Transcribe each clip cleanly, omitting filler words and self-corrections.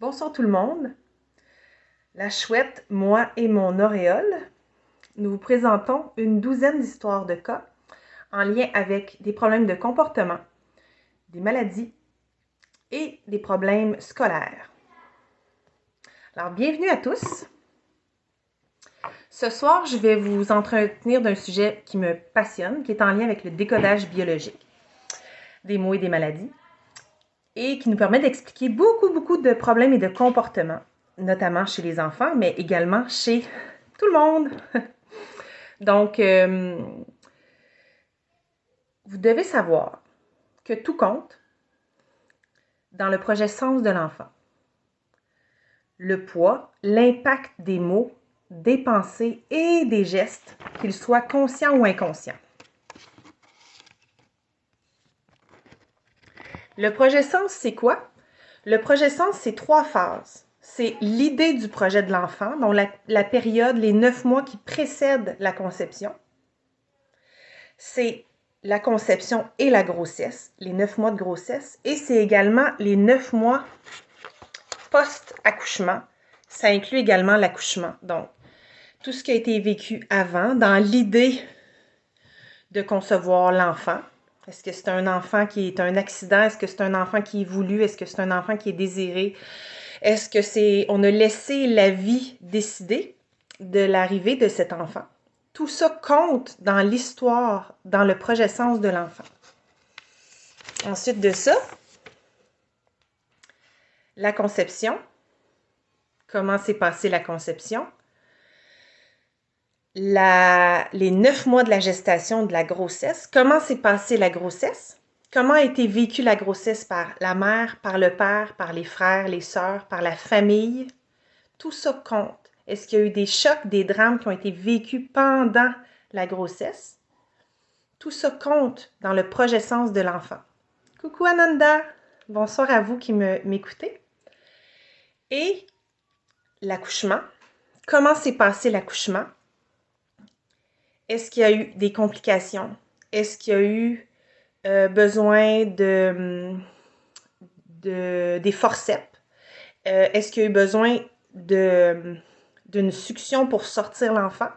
Bonsoir tout le monde. La chouette, moi et mon auréole, nous vous présentons une douzaine d'histoires de cas en lien avec des problèmes de comportement, des maladies et des problèmes scolaires. Alors, bienvenue à tous. Ce soir, je vais vous entretenir d'un sujet qui me passionne, qui est en lien avec le décodage biologique des mots et des maladies et qui nous permet d'expliquer beaucoup de problèmes et de comportements, notamment chez les enfants, mais également chez tout le monde. Donc, vous devez savoir que tout compte dans le projet Sens de l'enfant. Le poids, l'impact des mots, des pensées et des gestes, qu'ils soient conscients ou inconscients. Le projet Sens, c'est quoi? Le projet Sens, c'est 3 phases. C'est l'idée du projet de l'enfant, donc la période, les 9 mois qui précèdent la conception. C'est la conception et la grossesse, les 9 mois de grossesse. Et c'est également les 9 mois post-accouchement. Ça inclut également l'accouchement. Donc, tout ce qui a été vécu avant, dans l'idée de concevoir l'enfant. Est-ce que c'est un enfant qui est un accident? Est-ce que c'est un enfant qui est voulu? Est-ce que c'est un enfant qui est désiré? Est-ce que on a laissé la vie décider de l'arrivée de cet enfant? Tout ça compte dans l'histoire, dans le projet Sens de l'enfant. Ensuite de ça, la conception. Comment s'est passée la conception? Les 9 mois de la gestation de la grossesse. Comment s'est passée la grossesse? Comment a été vécue la grossesse par la mère, par le père, par les frères, les sœurs, par la famille? Tout ça compte. Est-ce qu'il y a eu des chocs, des drames qui ont été vécus pendant la grossesse? Tout ça compte dans le projet Sens de l'enfant. Coucou Ananda! Bonsoir à vous qui m'écoutez. Et l'accouchement. Comment s'est passé l'accouchement? Est-ce qu'il y a eu des complications? Est-ce qu'il y a eu besoin des forceps? Est-ce qu'il y a eu besoin d'une succion pour sortir l'enfant?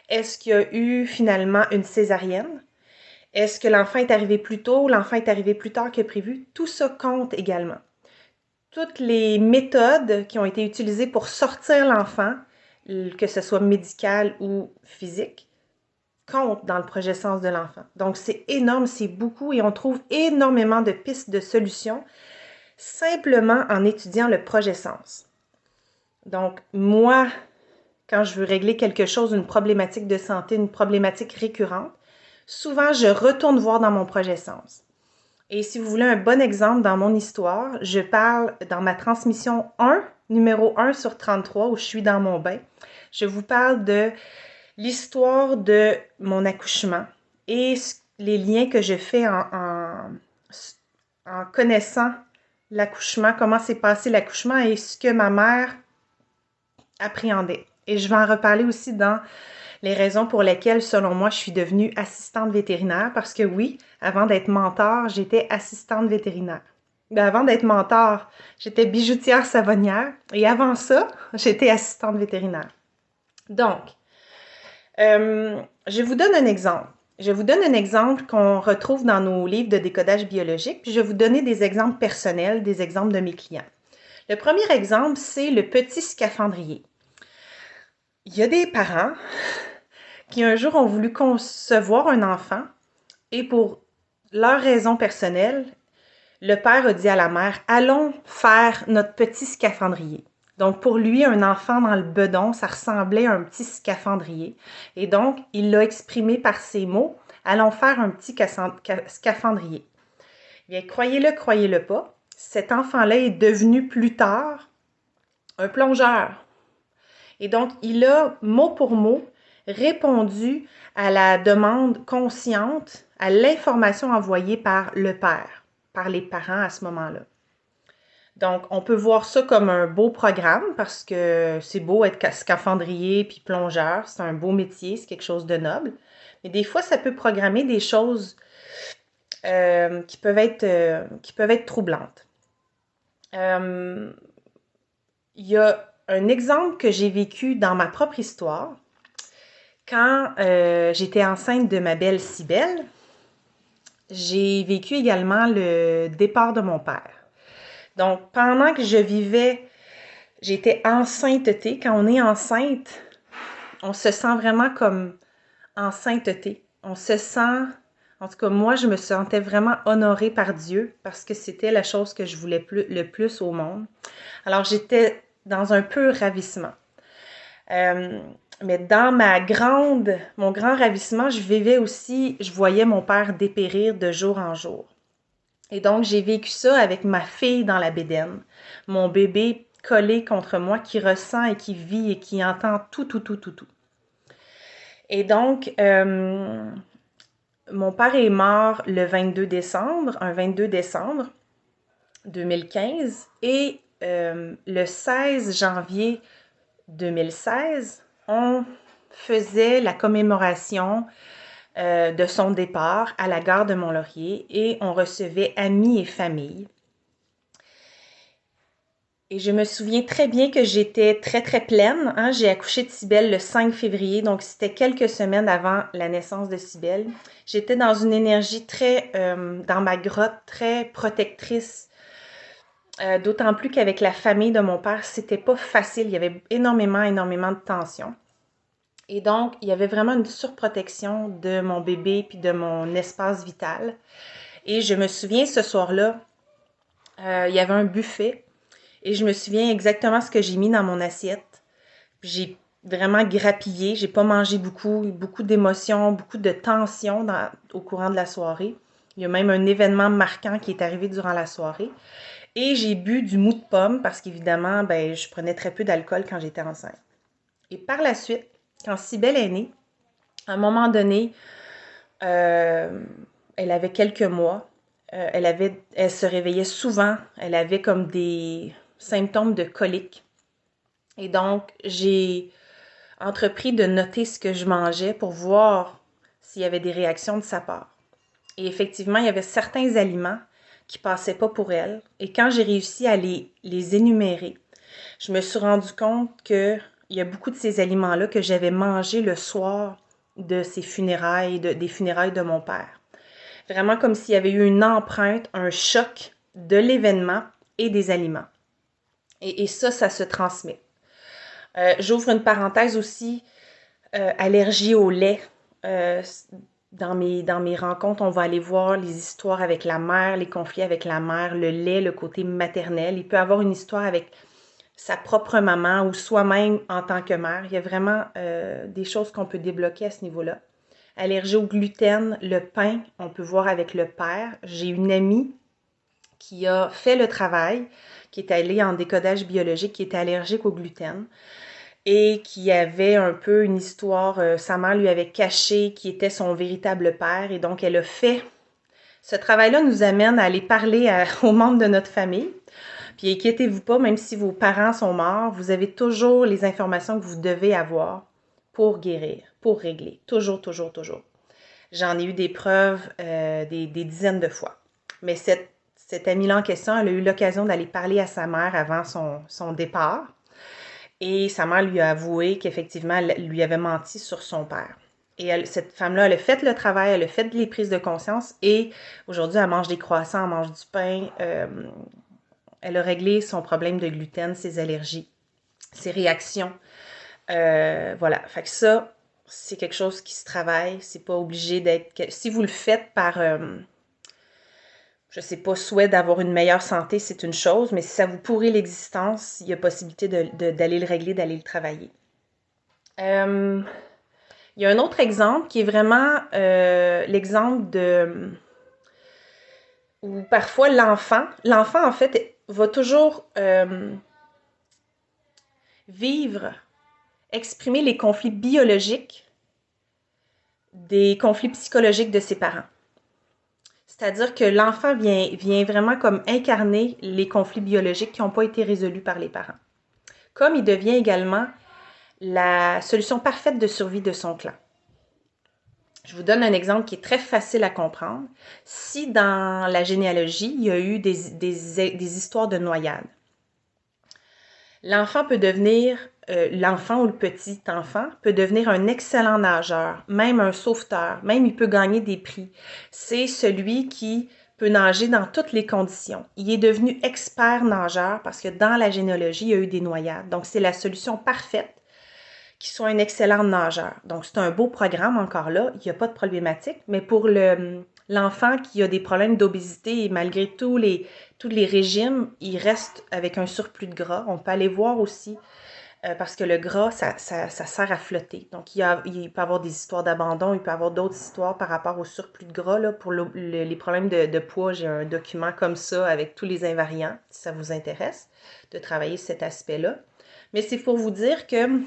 Est-ce qu'il y a eu finalement une césarienne? Est-ce que l'enfant est arrivé plus tôt ou l'enfant est arrivé plus tard que prévu? Tout ça compte également. Toutes les méthodes qui ont été utilisées pour sortir l'enfant, que ce soit médical ou physique, comptent dans le projet Sens de l'enfant. Donc, c'est énorme, c'est beaucoup et on trouve énormément de pistes de solutions simplement en étudiant le projet Sens. Donc, moi, quand je veux régler quelque chose, une problématique de santé, une problématique récurrente, souvent, je retourne voir dans mon projet Sens. Et si vous voulez un bon exemple dans mon histoire, je parle dans ma transmission 1, numéro 1 sur 33, où je suis dans mon bain. Je vous parle de l'histoire de mon accouchement et les liens que je fais en connaissant l'accouchement, comment s'est passé l'accouchement et ce que ma mère appréhendait. Et je vais en reparler aussi dans les raisons pour lesquelles, selon moi, je suis devenue assistante vétérinaire. Parce que oui, avant d'être mentor, j'étais assistante vétérinaire. Ben, avant d'être mentor, j'étais bijoutière savonnière. Et avant ça, j'étais assistante vétérinaire. Donc, je vous donne un exemple. Je vous donne un exemple qu'on retrouve dans nos livres de décodage biologique. Puis je vais vous donner des exemples personnels, des exemples de mes clients. Le premier exemple, c'est le petit scaphandrier. Il y a des parents qui un jour ont voulu concevoir un enfant et pour leur raison personnelle, le père a dit à la mère « Allons faire notre petit scaphandrier ». Donc, pour lui, un enfant dans le bedon, ça ressemblait à un petit scaphandrier. Et donc, il l'a exprimé par ces mots « Allons faire un petit scaphandrier ». Bien, croyez-le pas, cet enfant-là est devenu plus tard un plongeur. Et donc, il a, mot pour mot, répondu à la demande consciente, à l'information envoyée par le père, par les parents à ce moment-là. Donc, on peut voir ça comme un beau programme parce que c'est beau être scaphandrier puis plongeur, c'est un beau métier, c'est quelque chose de noble. Mais des fois, ça peut programmer des choses qui peuvent être troublantes. il y a un exemple que j'ai vécu dans ma propre histoire. Quand j'étais enceinte de ma belle Cybèle, j'ai vécu également le départ de mon père. Donc, pendant que j'étais enceinte-té. Quand on est enceinte, on se sent vraiment comme enceinte-té. On se sent, en tout cas moi, je me sentais vraiment honorée par Dieu parce que c'était la chose que je voulais le plus au monde. Alors, j'étais dans un pur ravissement. Euh, mais dans mon grand ravissement, je voyais mon père dépérir de jour en jour. Et donc, j'ai vécu ça avec ma fille dans la bédaine, mon bébé collé contre moi qui ressent et qui vit et qui entend tout, tout, tout, tout, tout. Et donc, mon père est mort un 22 décembre 2015, et le 16 janvier 2016, on faisait la commémoration de son départ à la gare de Mont-Laurier et on recevait amis et famille. Et je me souviens très bien que j'étais très, très pleine. Hein? J'ai accouché de Cybèle le 5 février, donc c'était quelques semaines avant la naissance de Cybèle. J'étais dans une énergie dans ma grotte, très protectrice. D'autant plus qu'avec la famille de mon père, c'était pas facile. Il y avait énormément, énormément de tension. Et donc, il y avait vraiment une surprotection de mon bébé puis de mon espace vital. Et je me souviens, ce soir-là, il y avait un buffet et je me souviens exactement ce que j'ai mis dans mon assiette. J'ai vraiment grappillé, j'ai pas mangé beaucoup, beaucoup d'émotions, beaucoup de tensions au courant de la soirée. Il y a même un événement marquant qui est arrivé durant la soirée. Et j'ai bu du mou de pomme parce qu'évidemment, ben, je prenais très peu d'alcool quand j'étais enceinte. Et par la suite, quand Cybèle est née, à un moment donné, euh, elle avait quelques mois. Elle se réveillait souvent. Elle avait comme des symptômes de colique. Et donc, j'ai entrepris de noter ce que je mangeais pour voir s'il y avait des réactions de sa part. Et effectivement, il y avait certains aliments qui passaient pas pour elle. Et quand j'ai réussi à les énumérer, je me suis rendu compte qu'il y a beaucoup de ces aliments-là que j'avais mangés le soir de ses funérailles, des funérailles de mon père. Vraiment comme s'il y avait eu une empreinte, un choc de l'événement et des aliments. Et ça se transmet. J'ouvre une parenthèse aussi, allergie au lait. Euh, dans mes rencontres, on va aller voir les histoires avec la mère, les conflits avec la mère, le lait, le côté maternel. Il peut avoir une histoire avec sa propre maman ou soi-même en tant que mère. Il y a vraiment des choses qu'on peut débloquer à ce niveau-là. Allergie au gluten, le pain, on peut voir avec le père. J'ai une amie qui a fait le travail, qui est allée en décodage biologique, qui était allergique au gluten et qui avait un peu une histoire, sa mère lui avait caché qui était son véritable père, et donc elle a fait. Ce travail-là nous amène à aller parler aux membres de notre famille. Puis inquiétez-vous pas, même si vos parents sont morts, vous avez toujours les informations que vous devez avoir pour guérir, pour régler. Toujours, toujours, toujours. J'en ai eu des preuves des dizaines de fois. Mais cette amie-là en question, elle a eu l'occasion d'aller parler à sa mère avant son départ. Et sa mère lui a avoué qu'effectivement, elle lui avait menti sur son père. Et cette femme-là, elle a fait le travail, elle a fait les prises de conscience et aujourd'hui, elle mange des croissants, elle mange du pain. Elle a réglé son problème de gluten, ses allergies, ses réactions. Voilà. Fait que ça, c'est quelque chose qui se travaille. C'est pas obligé d'être. Si vous le faites par, je sais pas, souhait d'avoir une meilleure santé, c'est une chose, mais si ça vous pourrit l'existence, il y a possibilité d'aller le régler, d'aller le travailler. Il y a un autre exemple qui est vraiment l'exemple de où parfois l'enfant en fait va toujours vivre, exprimer les conflits biologiques des conflits psychologiques de ses parents. C'est-à-dire que l'enfant vient vraiment comme incarner les conflits biologiques qui n'ont pas été résolus par les parents. Comme il devient également la solution parfaite de survie de son clan. Je vous donne un exemple qui est très facile à comprendre. Si dans la généalogie, il y a eu des histoires de noyades, L'enfant peut devenir, l'enfant ou le petit enfant peut devenir un excellent nageur, même un sauveteur, même il peut gagner des prix. C'est celui qui peut nager dans toutes les conditions. Il est devenu expert nageur parce que dans la généalogie, il y a eu des noyades. Donc, c'est la solution parfaite qu'il soit un excellent nageur. Donc, c'est un beau programme encore là. Il n'y a pas de problématique. Mais pour l'enfant qui a des problèmes d'obésité et malgré tous les régimes, il reste avec un surplus de gras. On peut aller voir aussi parce que le gras, ça sert à flotter. Donc, il peut y avoir des histoires d'abandon, il peut y avoir d'autres histoires par rapport au surplus de gras. Là, pour les problèmes de poids, j'ai un document comme ça avec tous les invariants, si ça vous intéresse, de travailler cet aspect-là. Mais c'est pour vous dire que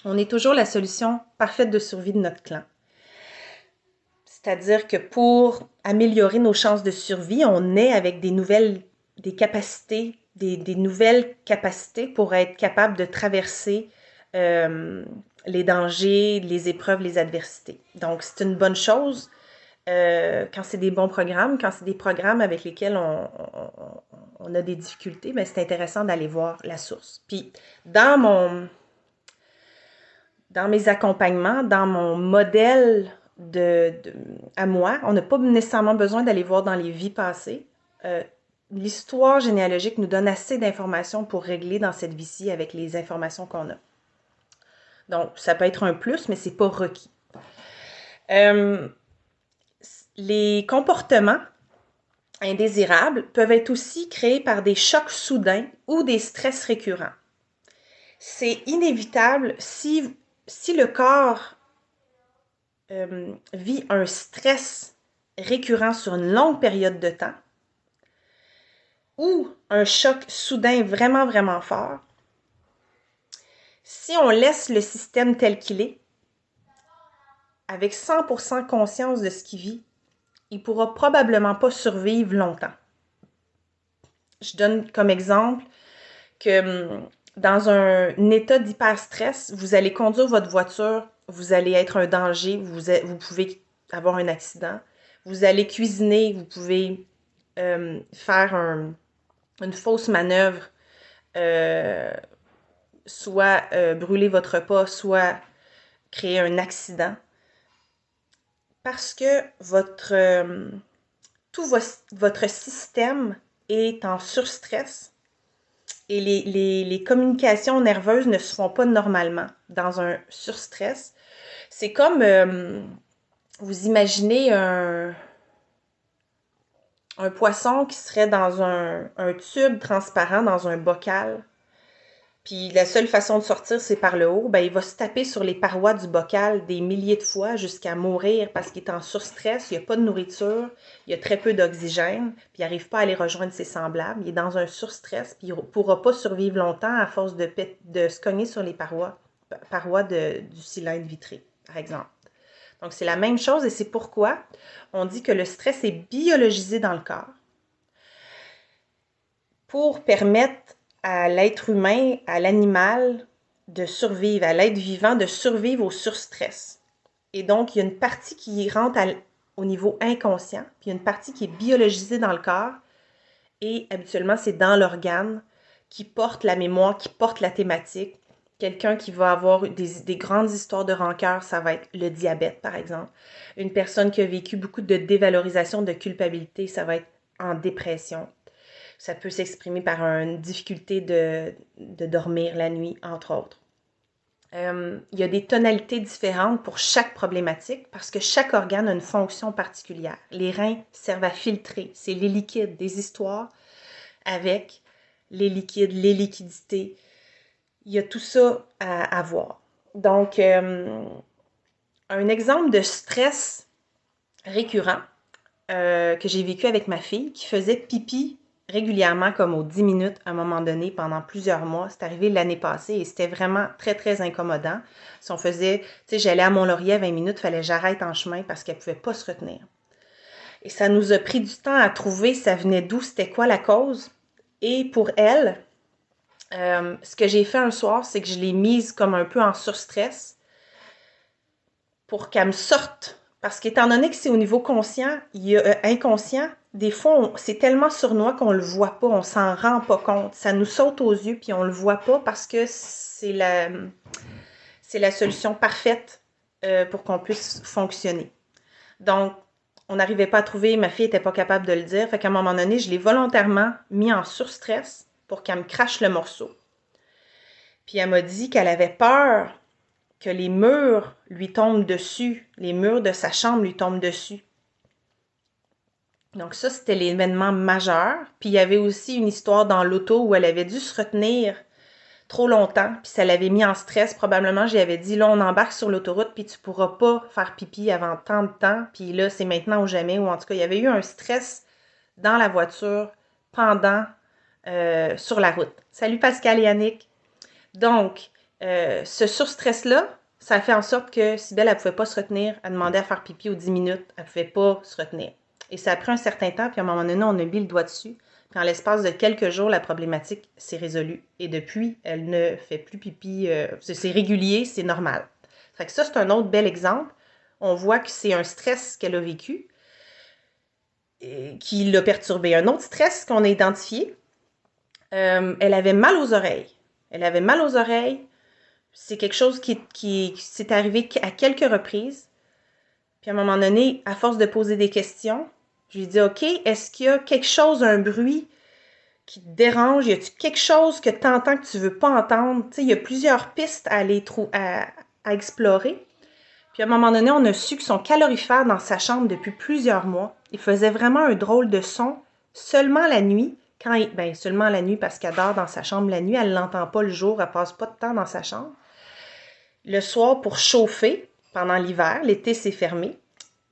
on est toujours la solution parfaite de survie de notre clan. C'est-à-dire que pour améliorer nos chances de survie, on naît avec des capacités, des nouvelles capacités pour être capable de traverser les dangers, les épreuves, les adversités. Donc, c'est une bonne chose quand c'est des bons programmes, quand c'est des programmes avec lesquels on a des difficultés, mais c'est intéressant d'aller voir la source. Puis, dans mes accompagnements, dans mon modèle à moi, on n'a pas nécessairement besoin d'aller voir dans les vies passées. L'histoire généalogique nous donne assez d'informations pour régler dans cette vie-ci avec les informations qu'on a. Donc, ça peut être un plus, mais c'est pas requis. Les comportements indésirables peuvent être aussi créés par des chocs soudains ou des stress récurrents. C'est inévitable si le corps vit un stress récurrent sur une longue période de temps ou un choc soudain vraiment, vraiment fort, si on laisse le système tel qu'il est, avec 100% conscience de ce qu'il vit, il ne pourra probablement pas survivre longtemps. Je donne comme exemple que dans un état d'hyperstress, vous allez conduire votre voiture, vous allez être un danger, vous pouvez avoir un accident. Vous allez cuisiner, vous pouvez faire une fausse manœuvre, soit brûler votre repas, soit créer un accident. Parce que tout votre système est en surstress et les communications nerveuses ne se font pas normalement dans un surstress. C'est comme, vous imaginez un poisson qui serait dans un tube transparent, dans un bocal. Puis la seule façon de sortir, c'est par le haut. Ben, il va se taper sur les parois du bocal des milliers de fois jusqu'à mourir parce qu'il est en surstress, il n'y a pas de nourriture, il y a très peu d'oxygène, puis il n'arrive pas à aller rejoindre ses semblables. Il est dans un surstress, puis il ne pourra pas survivre longtemps à force de se cogner sur les parois du cylindre vitré, par exemple. Donc, c'est la même chose et c'est pourquoi on dit que le stress est biologisé dans le corps pour permettre à l'être humain, à l'animal de survivre, à l'être vivant de survivre au surstress. Et donc, il y a une partie qui rentre au niveau inconscient, puis il y a une partie qui est biologisée dans le corps et habituellement, c'est dans l'organe qui porte la mémoire, qui porte la thématique. Quelqu'un qui va avoir des grandes histoires de rancœur, ça va être le diabète, par exemple. Une personne qui a vécu beaucoup de dévalorisation, de culpabilité, ça va être en dépression. Ça peut s'exprimer par une difficulté de dormir la nuit, entre autres. Il y a des tonalités différentes pour chaque problématique parce que chaque organe a une fonction particulière. Les reins servent à filtrer, c'est les liquides, des histoires avec les liquides, les liquidités. Il y a tout ça à voir. Donc, un exemple de stress récurrent que j'ai vécu avec ma fille qui faisait pipi régulièrement comme aux 10 minutes à un moment donné pendant plusieurs mois. C'est arrivé l'année passée et c'était vraiment très, très incommodant. Si on faisait, tu sais, j'allais à Mont-Laurier à 20 minutes, il fallait que j'arrête en chemin parce qu'elle ne pouvait pas se retenir. Et ça nous a pris du temps à trouver ça venait d'où, c'était quoi la cause. Et pour elle, ce que j'ai fait un soir, c'est que je l'ai mise comme un peu en surstress pour qu'elle me sorte. Parce qu'étant donné que c'est au niveau inconscient, des fois, c'est tellement sournois qu'on le voit pas, on s'en rend pas compte. Ça nous saute aux yeux, puis on le voit pas parce que c'est la solution parfaite pour qu'on puisse fonctionner. Donc, on n'arrivait pas à trouver, ma fille n'était pas capable de le dire, fait qu'à un moment donné, je l'ai volontairement mis en surstress pour qu'elle me crache le morceau. Puis elle m'a dit qu'elle avait peur que les murs lui tombent dessus, les murs de sa chambre lui tombent dessus. Donc ça, c'était l'événement majeur. Puis il y avait aussi une histoire dans l'auto où elle avait dû se retenir trop longtemps, puis ça l'avait mis en stress. Probablement, j'y avais dit, là, on embarque sur l'autoroute, puis tu pourras pas faire pipi avant tant de temps, puis là, c'est maintenant ou jamais, ou en tout cas, il y avait eu un stress dans la voiture pendant, sur la route. Salut Pascal et Yannick. Donc, ce surstress-là, ça a fait en sorte que Cybèle, elle pouvait pas se retenir, elle demandait à faire pipi aux 10 minutes, elle pouvait pas se retenir. Et ça a pris un certain temps, puis à un moment donné, on a mis le doigt dessus. Puis en l'espace de quelques jours, la problématique s'est résolue. Et depuis, elle ne fait plus pipi. C'est régulier, c'est normal. Fait que ça, c'est un autre bel exemple. On voit que c'est un stress qu'elle a vécu qui l'a perturbé. Un autre stress qu'on a identifié, elle avait mal aux oreilles. Elle avait mal aux oreilles. C'est quelque chose qui s'est arrivé à quelques reprises. Puis à un moment donné, à force de poser des questions, je lui ai dit, OK, est-ce qu'il y a quelque chose, un bruit qui te dérange? Y a-t-il quelque chose que tu entends que tu veux pas entendre? Tu sais, il y a plusieurs pistes à aller à explorer. Puis à un moment donné, on a su que son calorifère dans sa chambre depuis plusieurs mois, il faisait vraiment un drôle de son seulement la nuit. Seulement la nuit parce qu'elle dort dans sa chambre la nuit, elle l'entend pas le jour, elle passe pas de temps dans sa chambre. Le soir pour chauffer, pendant l'hiver, l'été c'est fermé.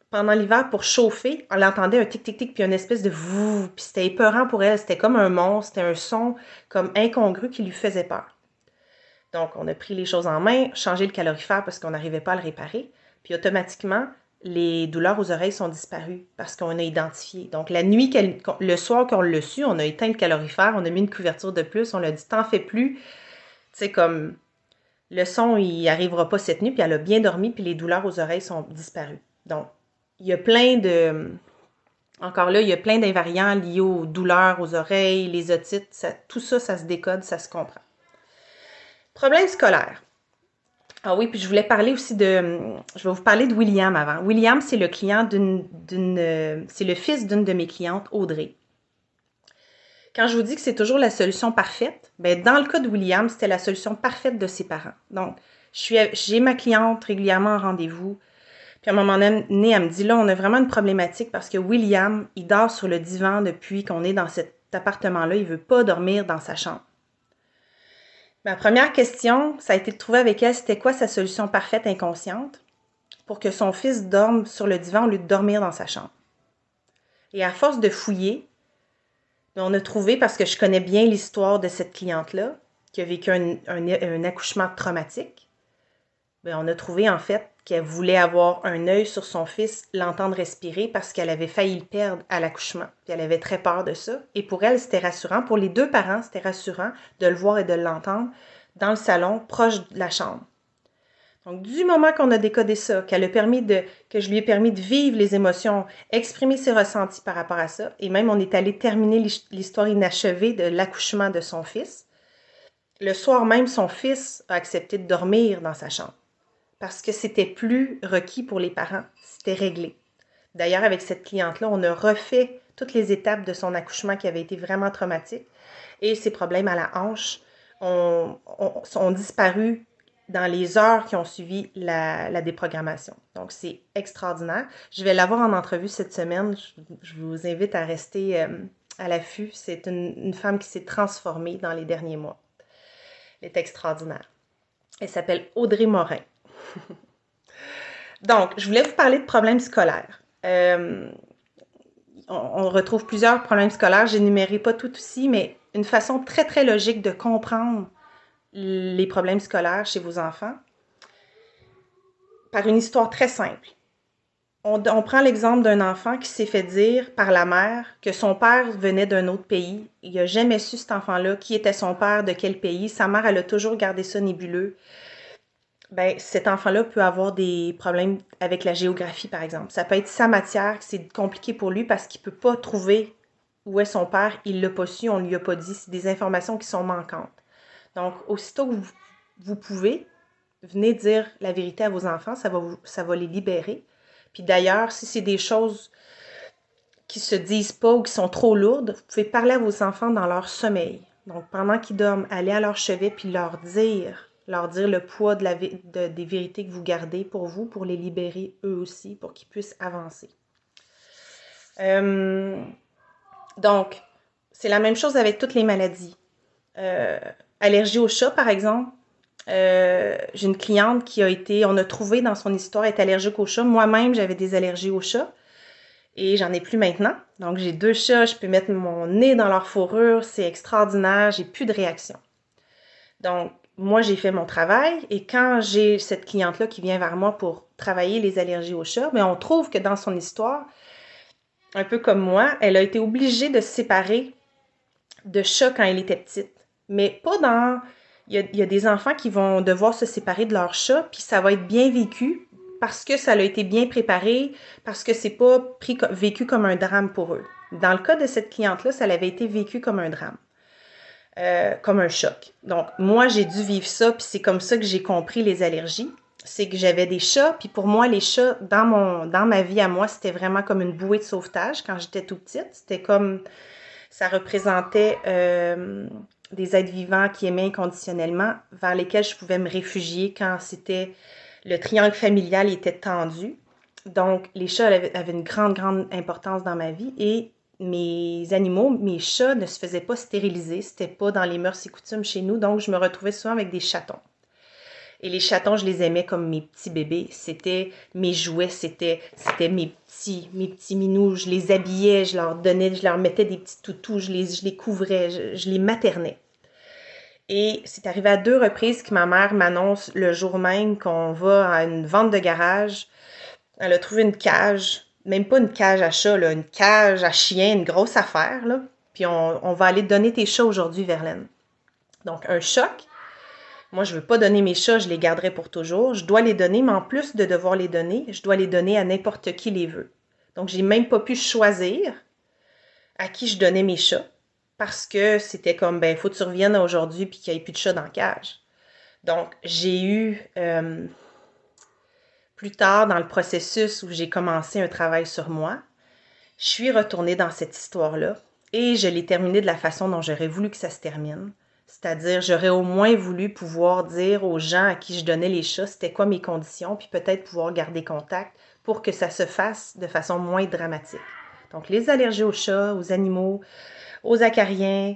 Pendant l'hiver, pour chauffer, elle entendait un tic-tic-tic, puis une espèce de vouh, puis c'était épeurant pour elle, c'était comme un monstre, c'était un son comme incongru qui lui faisait peur. Donc, on a pris les choses en main, changé le calorifère parce qu'on n'arrivait pas à le réparer, puis automatiquement, les douleurs aux oreilles sont disparues parce qu'on a identifié. Donc, la nuit, le soir qu'on l'a su, on a éteint le calorifère, on a mis une couverture de plus, on a dit, t'en fais plus, tu sais, comme le son, il arrivera pas cette nuit, puis elle a bien dormi, puis les douleurs aux oreilles sont disparues. Donc, il y a plein de... Encore là, il y a plein d'invariants liés aux douleurs aux oreilles, les otites, tout ça, ça se décode, ça se comprend. Problème scolaire. Ah oui, puis je voulais parler aussi je vais vous parler de William avant. William, c'est le client c'est le fils d'une de mes clientes, Audrey. Quand je vous dis que c'est toujours la solution parfaite, ben dans le cas de William, c'était la solution parfaite de ses parents. Donc, j'ai ma cliente régulièrement en rendez-vous. Puis à un moment donné, elle me dit, là, on a vraiment une problématique parce que William, il dort sur le divan depuis qu'on est dans cet appartement-là. Il veut pas dormir dans sa chambre. Ma première question, ça a été de trouver avec elle, c'était quoi sa solution parfaite inconsciente pour que son fils dorme sur le divan au lieu de dormir dans sa chambre. Et à force de fouiller, on a trouvé, parce que je connais bien l'histoire de cette cliente-là, qui a vécu un accouchement traumatique, bien, on a trouvé en fait qu'elle voulait avoir un œil sur son fils, l'entendre respirer parce qu'elle avait failli le perdre à l'accouchement. Puis elle avait très peur de ça. Et pour elle, c'était rassurant. Pour les deux parents, c'était rassurant de le voir et de l'entendre dans le salon, proche de la chambre. Donc, du moment qu'on a décodé ça, que je lui ai permis de vivre les émotions, exprimer ses ressentis par rapport à ça, et même on est allé terminer l'histoire inachevée de l'accouchement de son fils, le soir même, son fils a accepté de dormir dans sa chambre parce que c'était plus requis pour les parents, c'était réglé. D'ailleurs, avec cette cliente-là, on a refait toutes les étapes de son accouchement qui avait été vraiment traumatique et ses problèmes à la hanche ont disparu dans les heures qui ont suivi la déprogrammation. Donc, c'est extraordinaire. Je vais l'avoir en entrevue cette semaine. Je vous invite à rester à l'affût. C'est une femme qui s'est transformée dans les derniers mois. Elle est extraordinaire. Elle s'appelle Audrey Morin. Donc, je voulais vous parler de problèmes scolaires. On retrouve plusieurs problèmes scolaires. Je n'énumérerai pas tout ici, mais une façon très, très logique de comprendre les problèmes scolaires chez vos enfants par une histoire très simple. On prend l'exemple d'un enfant qui s'est fait dire par la mère que son père venait d'un autre pays. Il n'a jamais su, cet enfant-là, qui était son père, de quel pays. Sa mère, elle a toujours gardé ça nébuleux. ben, cet enfant-là peut avoir des problèmes avec la géographie, par exemple. Ça peut être sa matière, c'est compliqué pour lui parce qu'il peut pas trouver où est son père, il l'a pas su, on lui a pas dit. C'est des informations qui sont manquantes. Donc, aussitôt que vous pouvez, venez dire la vérité à vos enfants, ça va les libérer. Puis d'ailleurs, si c'est des choses qui se disent pas ou qui sont trop lourdes, vous pouvez parler à vos enfants dans leur sommeil. Donc, pendant qu'ils dorment, aller à leur chevet puis leur dire le poids des vérités que vous gardez pour vous, pour les libérer eux aussi, pour qu'ils puissent avancer. Euh, donc, c'est la même chose avec toutes les maladies. Euh, Allergie au chat, par exemple. J'ai une cliente on a trouvé dans son histoire, est allergique au chat. Moi-même, j'avais des allergies au chat. Et j'en ai plus maintenant. Donc, j'ai 2 chats, je peux mettre mon nez dans leur fourrure, c'est extraordinaire, j'ai plus de réaction. Donc, moi, j'ai fait mon travail et quand j'ai cette cliente-là qui vient vers moi pour travailler les allergies aux chats, mais on trouve que dans son histoire, un peu comme moi, elle a été obligée de se séparer de chats quand elle était petite. Mais pas dans... Il y a des enfants qui vont devoir se séparer de leur chat, puis ça va être bien vécu parce que ça a été bien préparé, parce que c'est pas vécu comme un drame pour eux. Dans le cas de cette cliente-là, ça avait été vécu comme un drame, comme un choc. Donc, moi, j'ai dû vivre ça, puis c'est comme ça que j'ai compris les allergies. C'est que j'avais des chats, puis pour moi, les chats, dans ma vie à moi, c'était vraiment comme une bouée de sauvetage quand j'étais tout petite. C'était comme ça représentait des êtres vivants qui aimaient inconditionnellement, vers lesquels je pouvais me réfugier quand le triangle familial était tendu. Donc, les chats avaient une grande, grande importance dans ma vie et mes chats ne se faisaient pas stériliser. C'était pas dans les mœurs et coutumes chez nous, donc je me retrouvais souvent avec des chatons. Et les chatons, je les aimais comme mes petits bébés. C'était mes jouets, c'était mes petits minous. Je les habillais, je leur mettais des petits toutous, je les couvrais, je les maternais. Et c'est arrivé à 2 reprises que ma mère m'annonce le jour même qu'on va à une vente de garage. Elle a trouvé une cage, même pas une cage à chat, là, une cage à chien, une grosse affaire, là. Puis on va aller donner tes chats aujourd'hui, Verlaine. Donc, un choc. Moi, je veux pas donner mes chats, je les garderai pour toujours. Je dois les donner, mais en plus de devoir les donner, je dois les donner à n'importe qui les veut. Donc, j'ai même pas pu choisir à qui je donnais mes chats parce que c'était comme, ben, il faut que tu reviennes aujourd'hui puis qu'il n'y ait plus de chats dans la cage. Donc, j'ai eu, plus tard dans le processus où j'ai commencé un travail sur moi, je suis retournée dans cette histoire-là et je l'ai terminée de la façon dont j'aurais voulu que ça se termine. C'est-à-dire, j'aurais au moins voulu pouvoir dire aux gens à qui je donnais les chats c'était quoi mes conditions, puis peut-être pouvoir garder contact pour que ça se fasse de façon moins dramatique. Donc, les allergies aux chats, aux animaux, aux acariens,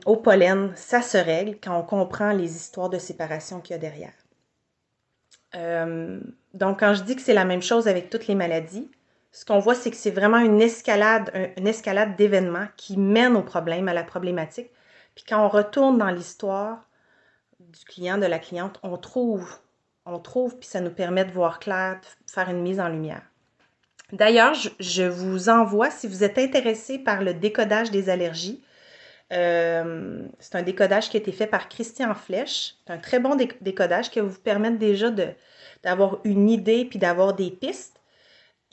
au pollen, ça se règle quand on comprend les histoires de séparation qu'il y a derrière. Donc, quand je dis que c'est la même chose avec toutes les maladies, ce qu'on voit, c'est que c'est vraiment une escalade d'événements qui mène au problème, à la problématique. Puis quand on retourne dans l'histoire du client, de la cliente, on trouve, puis ça nous permet de voir clair, de faire une mise en lumière. D'ailleurs, je vous envoie, si vous êtes intéressé par le décodage des allergies, c'est un décodage qui a été fait par Christian Flèche. C'est un très bon décodage qui va vous permettre déjà d'avoir une idée puis d'avoir des pistes.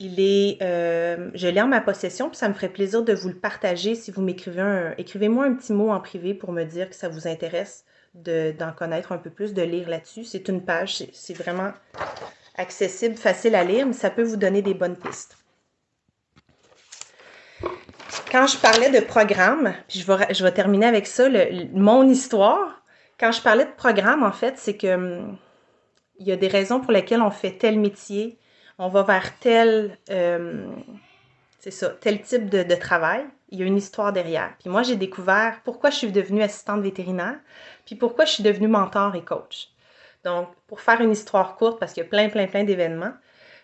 Je l'ai en ma possession, puis ça me ferait plaisir de vous le partager si vous écrivez-moi un petit mot en privé pour me dire que ça vous intéresse d'en connaître un peu plus, de lire là-dessus. C'est une page, c'est vraiment accessible, facile à lire, mais ça peut vous donner des bonnes pistes. Quand je parlais de programme, puis je vais terminer avec ça, mon histoire. Quand je parlais de programme, en fait, c'est que il y a des raisons pour lesquelles on fait tel métier, on va vers tel type de travail. Il y a une histoire derrière. Puis moi, j'ai découvert pourquoi je suis devenue assistante vétérinaire, puis pourquoi je suis devenue mentor et coach. Donc, pour faire une histoire courte, parce qu'il y a plein d'événements,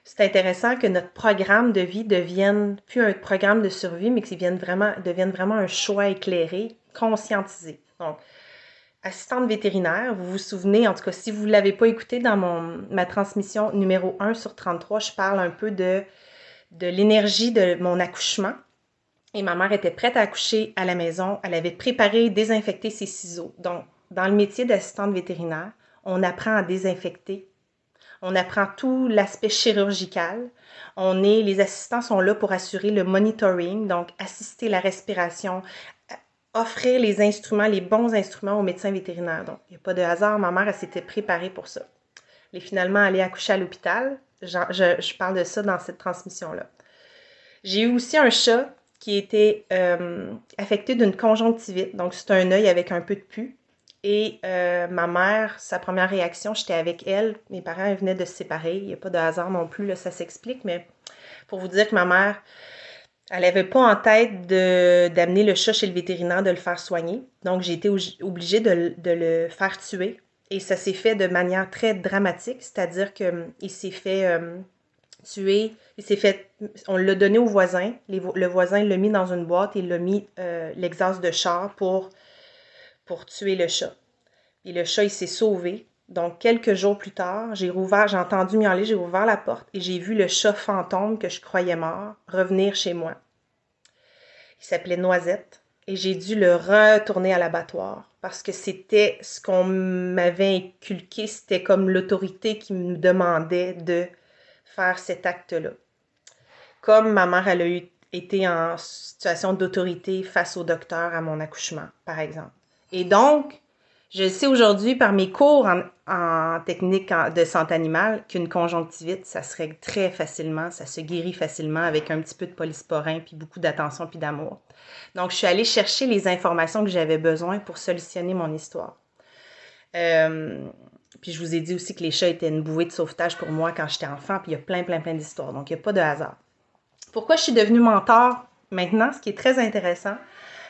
c'est intéressant que notre programme de vie devienne plus un programme de survie, mais qu'il devienne vraiment un choix éclairé, conscientisé. Donc, assistante vétérinaire, vous vous souvenez, en tout cas, si vous ne l'avez pas écouté dans ma transmission numéro 1 sur 33, je parle un peu de l'énergie de mon accouchement. Et ma mère était prête à accoucher à la maison. Elle avait préparé, désinfecté ses ciseaux. Donc, dans le métier d'assistante vétérinaire, On apprend à désinfecter. On apprend tout l'aspect chirurgical. Les assistants sont là pour assurer le monitoring, donc assister la respiration, offrir les instruments, les bons instruments aux médecins vétérinaires. Donc, il n'y a pas de hasard, ma mère, elle s'était préparée pour ça. Elle est finalement allée accoucher à l'hôpital. Je parle de ça dans cette transmission-là. J'ai eu aussi un chat qui était affecté d'une conjonctivite. Donc, c'est un œil avec un peu de pus. Et ma mère, sa première réaction, j'étais avec elle. Mes parents venaient de se séparer. Il n'y a pas de hasard non plus, là, ça s'explique. Mais pour vous dire que ma mère, elle n'avait pas en tête d'amener le chat chez le vétérinaire, de le faire soigner. Donc, j'ai été obligée de le faire tuer. Et ça s'est fait de manière très dramatique, c'est-à-dire qu'il s'est fait tuer, on l'a donné au voisin. Le voisin l'a mis dans une boîte et il l'a mis l'exhaust de char pour tuer le chat. Et le chat, il s'est sauvé. Donc, quelques jours plus tard, j'ai entendu miauler, j'ai ouvert la porte et j'ai vu le chat fantôme que je croyais mort revenir chez moi. Il s'appelait Noisette et j'ai dû le retourner à l'abattoir parce que c'était ce qu'on m'avait inculqué, c'était comme l'autorité qui me demandait de faire cet acte-là. Comme ma mère, elle a été en situation d'autorité face au docteur à mon accouchement, par exemple. Et donc, je sais aujourd'hui par mes cours en technique de santé animale qu'une conjonctivite, ça se règle très facilement, ça se guérit facilement avec un petit peu de polysporin, puis beaucoup d'attention, puis d'amour. Donc, je suis allée chercher les informations que j'avais besoin pour solutionner mon histoire. Puis je vous ai dit aussi que les chats étaient une bouée de sauvetage pour moi quand j'étais enfant, puis il y a plein d'histoires, donc il n'y a pas de hasard. Pourquoi je suis devenue mentor maintenant, ce qui est très intéressant,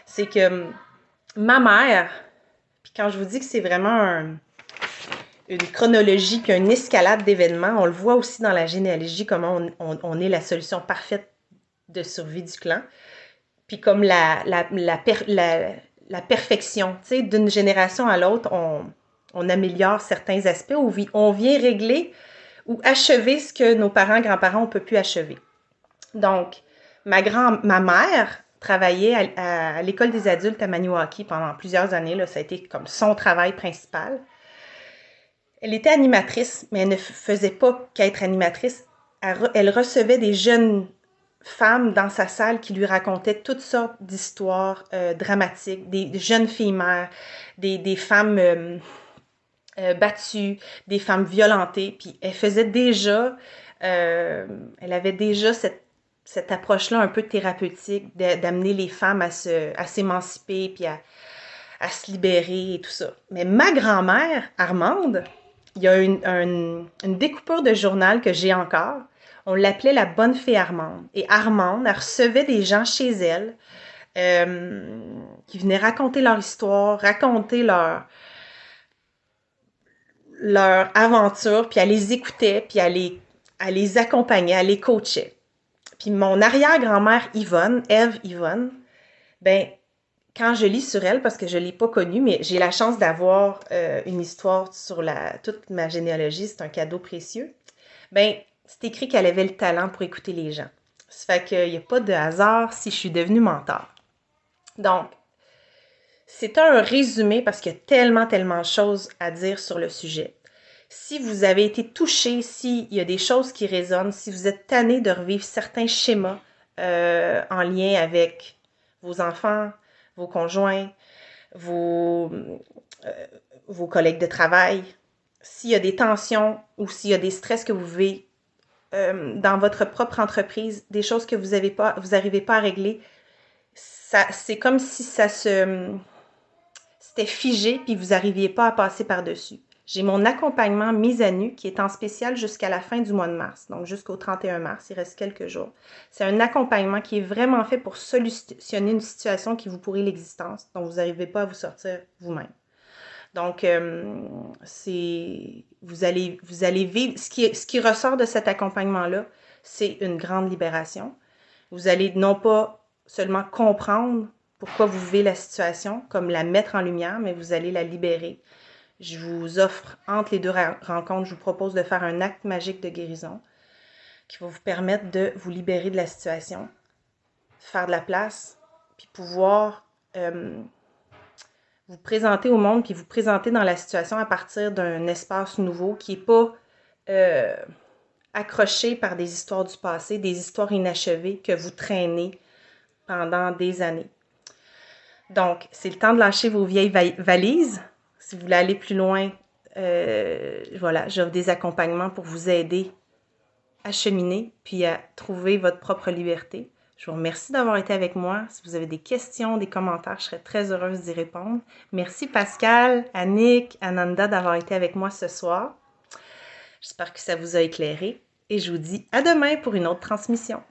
c'est que ma mère, puis quand je vous dis que c'est vraiment une chronologie, puis une escalade d'événements, on le voit aussi dans la généalogie, comment on est la solution parfaite de survie du clan, puis comme la perfection, tu sais, d'une génération à l'autre, on améliore certains aspects, on vient régler ou achever ce que nos parents, grands-parents ont pas pu achever. Donc, ma mère travaillait à l'école des adultes à Maniwaki pendant plusieurs années. Là, ça a été comme son travail principal. Elle était animatrice, mais elle ne faisait pas qu'être animatrice. Elle recevait des jeunes femmes dans sa salle qui lui racontaient toutes sortes d'histoires dramatiques, des jeunes filles mères, des femmes battues, des femmes violentées. Puis elle faisait déjà, elle avait déjà cette approche-là un peu thérapeutique d'amener les femmes à s'émanciper puis à se libérer et tout ça. Mais ma grand-mère, Armande, il y a une découpure de journal que j'ai encore. On l'appelait la bonne fée Armande. Et Armande, elle recevait des gens chez elle qui venaient raconter leur histoire, raconter leur aventure, puis elle les écoutait, puis elle les accompagnait, elle les coachait. Puis mon arrière-grand-mère Yvonne, Ève Yvonne, ben quand je lis sur elle, parce que je ne l'ai pas connue, mais j'ai la chance d'avoir une histoire sur toute ma généalogie, c'est un cadeau précieux, ben c'est écrit qu'elle avait le talent pour écouter les gens. Ça fait qu'il n'y a pas de hasard si je suis devenue mentor. Donc, c'est un résumé parce qu'il y a tellement de choses à dire sur le sujet. Si vous avez été touché, s'il y a des choses qui résonnent, si vous êtes tanné de revivre certains schémas en lien avec vos enfants, vos conjoints, vos collègues de travail, s'il y a des tensions ou s'il y a des stress que vous vivez dans votre propre entreprise, des choses que vous n'arrivez pas à régler, c'est comme si c'était figé puis vous n'arriviez pas à passer par-dessus. J'ai mon accompagnement mise à nu qui est en spécial jusqu'à la fin du mois de mars, donc jusqu'au 31 mars, il reste quelques jours. C'est un accompagnement qui est vraiment fait pour solutionner une situation qui vous pourrit l'existence, dont vous n'arrivez pas à vous sortir vous-même. Donc, vous allez vivre, ce qui ressort de cet accompagnement-là, c'est une grande libération. Vous allez non pas seulement comprendre pourquoi vous vivez la situation, comme la mettre en lumière, mais vous allez la libérer. Je vous offre, entre les deux rencontres, je vous propose de faire un acte magique de guérison qui va vous permettre de vous libérer de la situation, faire de la place, puis pouvoir vous présenter au monde, puis vous présenter dans la situation à partir d'un espace nouveau qui n'est pas accroché par des histoires du passé, des histoires inachevées que vous traînez pendant des années. Donc, c'est le temps de lâcher vos vieilles valises. Si vous voulez aller plus loin, voilà, j'offre des accompagnements pour vous aider à cheminer puis à trouver votre propre liberté. Je vous remercie d'avoir été avec moi. Si vous avez des questions, des commentaires, je serais très heureuse d'y répondre. Merci Pascal, Annick, Ananda d'avoir été avec moi ce soir. J'espère que ça vous a éclairé et je vous dis à demain pour une autre transmission.